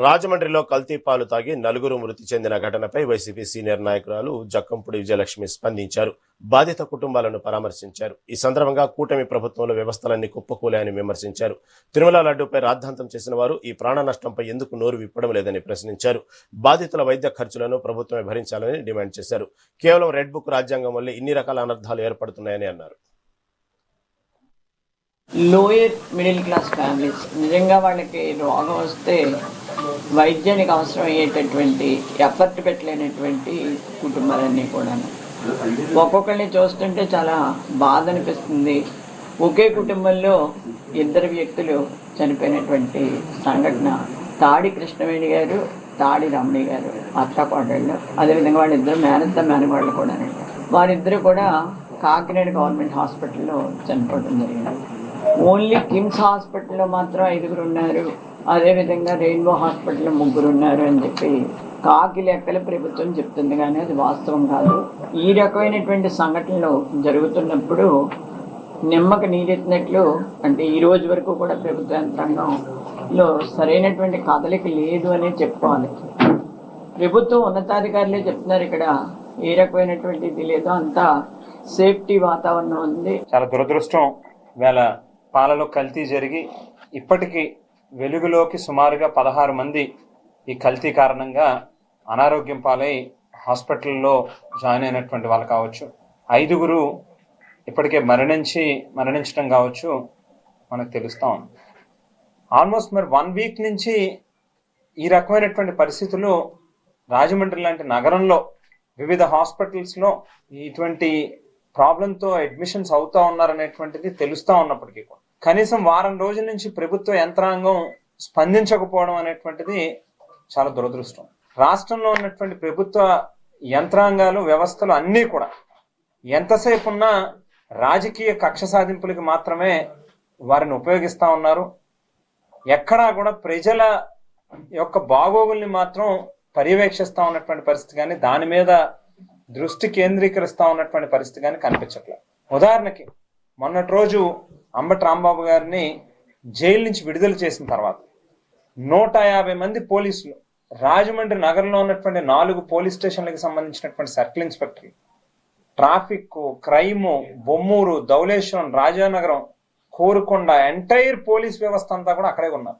రాజమండ్రిలో కల్తీ పాలు తాగి నలుగురు మృతి చెందిన ఘటనపై వైసీపీ సీనియర్ నాయకురాలు జక్కంపూడి విజయలక్ష్మి స్పందించారు. బాధిత కుటుంబాలను పరామర్శించారు. ఈ సందర్భంగా కూటమి ప్రభుత్వంలో వ్యవస్థలన్నీ కుప్పకూలాయని విమర్శించారు. తిరుమల లడ్డూపై రాద్ధాంతం చేసిన వారు ఈ ప్రాణ నష్టంపై ఎందుకు నోరు విప్పడం లేదని ప్రశ్నించారు. బాధితుల వైద్య ఖర్చులను ప్రభుత్వమే భరించాలని డిమాండ్ చేశారు. కేవలం రెడ్ బుక్ రాజ్యాంగం వల్లే ఇన్ని రకాల అనర్థాలు ఏర్పడుతున్నాయని అన్నారు. లోయర్ మిడిల్ క్లాస్ ఫ్యామిలీస్ నిజంగా వాళ్ళకి రోగం వస్తే వైద్యానికి అవసరమయ్యేటటువంటి ఎఫర్ట్ పెట్టలేనటువంటి కుటుంబాలన్నీ కూడా ఒక్కొక్కరిని చూస్తుంటే చాలా బాధ అనిపిస్తుంది. ఒకే కుటుంబంలో ఇద్దరు వ్యక్తులు చనిపోయినటువంటి సంఘటన. తాడి కృష్ణవేణి గారు, తాడి రమణి గారు అత్తకోడళ్ళు, అదేవిధంగా వాళ్ళిద్దరు మేనగోళ్ళు కూడా. వారిద్దరు కూడా కాకినాడ గవర్నమెంట్ హాస్పిటల్లో చనిపోవడం జరిగింది. ఓన్లీ కిమ్స్ హాస్పిటల్లో మాత్రం 5 ఉన్నారు, అదేవిధంగా రెయిన్బో హాస్పిటల్లో 3 ఉన్నారు అని చెప్పి కాకి లెక్కలు ప్రభుత్వం చెప్తుంది, కానీ అది వాస్తవం కాదు. ఈ రకమైనటువంటి సంఘటనలు జరుగుతున్నప్పుడు నిమ్మక నీరెత్తినట్లు, అంటే ఈ రోజు వరకు కూడా ప్రభుత్వ యంత్రాంగంలో సరైనటువంటి కదలిక లేదు అని చెప్పుకోవాలి. ప్రభుత్వం ఉన్నతాధికారులే చెప్తున్నారు ఇక్కడ ఏ రకమైనటువంటి ఇది లేదో, అంతా సేఫ్టీ వాతావరణం ఉంది. చాలా దురదృష్టం. వేళ పాలలో కల్తీ జరిగి ఇప్పటికీ వెలుగులోకి సుమారుగా 16 మంది ఈ కల్తీ కారణంగా అనారోగ్యం పాలై హాస్పిటల్లో జాయిన్ అయినటువంటి వాళ్ళు కావచ్చు. 5 ఇప్పటికే మరణించడం కావచ్చు మనకు తెలుస్తా ఉంది. ఆల్మోస్ట్ మరి 1 వీక్ నుంచి ఈ రకమైనటువంటి పరిస్థితులు రాజమండ్రి లాంటి నగరంలో వివిధ హాస్పిటల్స్లో ఇటువంటి ప్రాబ్లంతో అడ్మిషన్స్ అవుతా ఉన్నారనేటువంటిది తెలుస్తూ ఉన్నప్పటికీ కూడా కనీసం వారం రోజుల నుంచి ప్రభుత్వ యంత్రాంగం స్పందించకపోవడం అనేటువంటిది చాలా దురదృష్టం. రాష్ట్రంలో ఉన్నటువంటి ప్రభుత్వ యంత్రాంగాలు, వ్యవస్థలు అన్నీ కూడా ఎంతసేపు ఉన్నా రాజకీయ కక్ష సాధింపులకి మాత్రమే వారిని ఉపయోగిస్తూ ఉన్నారు. ఎక్కడా కూడా ప్రజల యొక్క బాగోగుల్ని మాత్రం పర్యవేక్షిస్తూ ఉన్నటువంటి పరిస్థితి కానీ, దాని మీద దృష్టి కేంద్రీకరిస్తా ఉన్నటువంటి పరిస్థితి కానీ కనిపించట్లేదు. ఉదాహరణకి మొన్నటి రోజు అంబటి రాంబాబు గారిని జైలు నుంచి విడుదల చేసిన తర్వాత 150 మంది పోలీసులు రాజమండ్రి నగరంలో ఉన్నటువంటి 4 పోలీస్ స్టేషన్లకు సంబంధించినటువంటి సర్కిల్ ఇన్స్పెక్టర్లు, traffic, crime, Bommuru, Dhavaleswaram, Rajanagaram, Korukonda, entire police వ్యవస్థ అంతా కూడా అక్కడే ఉన్నారు.